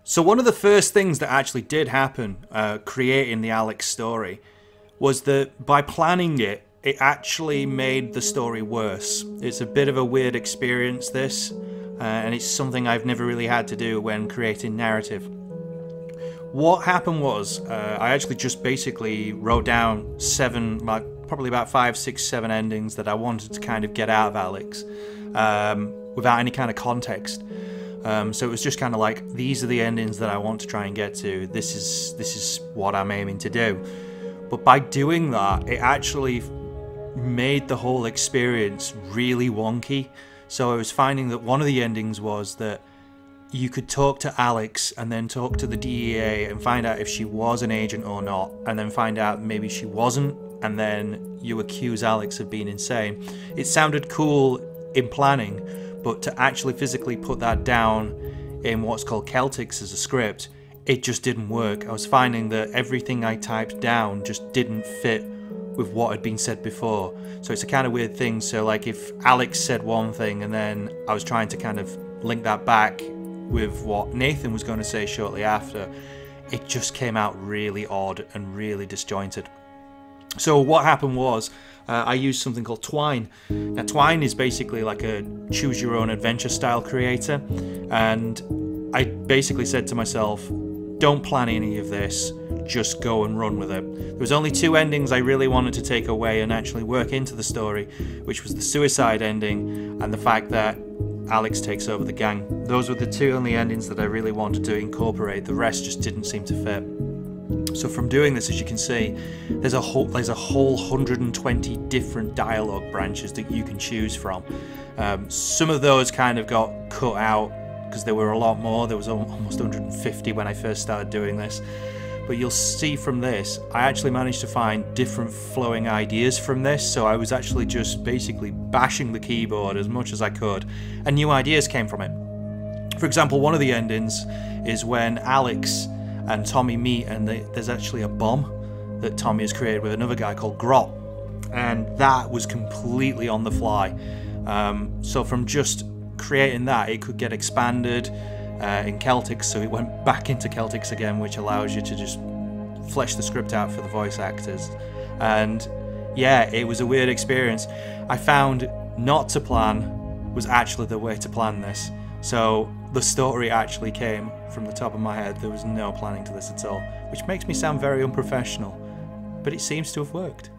So one of the first things that actually did happen, creating the Alex story, was that by planning it, it actually made the story worse. It's a bit of a weird experience, this, and it's something I've never really had to do when creating narrative. What happened was, I actually just basically wrote down probably about 5, 6, 7 endings that I wanted to kind of get out of Alex, without any kind of context. So it was just kind of like, these are the endings that I want to try and get to. This is what I'm aiming to do. But by doing that, it actually made the whole experience really wonky. So I was finding that one of the endings was that you could talk to Alex and then talk to the DEA and find out if she was an agent or not, and then find out maybe she wasn't, and then you accuse Alex of being insane. It sounded cool in planning, but to actually physically put that down in what's called Celtics as a script, it just didn't work. I was finding that everything I typed down just didn't fit with what had been said before. So it's a kind of weird thing. So like if Alex said one thing and then I was trying to kind of link that back with what Nathan was going to say shortly after, it just came out really odd and really disjointed. So what happened was, I used something called Twine. Now Twine is basically like a choose your own adventure style creator, and I basically said to myself, don't plan any of this, just go and run with it. There was only 2 endings I really wanted to take away and actually work into the story, which was the suicide ending and the fact that Alex takes over the gang. Those were the 2 only endings that I really wanted to incorporate. The rest just didn't seem to fit. So from doing this, as you can see, there's a whole 120 different dialogue branches that you can choose from. Some of those kind of got cut out because there were a lot more. There was almost 150 when I first started doing this. But you'll see from this, I actually managed to find different flowing ideas from this. So I was actually just basically bashing the keyboard as much as I could, and new ideas came from it. For example, one of the endings is when Alex and Tommy meet, and there's actually a bomb that Tommy has created with another guy called Grot, and that was completely on the fly. So from just creating that, it could get expanded in Celtics, so it went back into Celtics again, which allows you to just flesh the script out for the voice actors. And yeah, it was a weird experience. I found not to plan was actually the way to plan this. So the story actually came from the top of my head. There was no planning to this at all, which makes me sound very unprofessional, but it seems to have worked.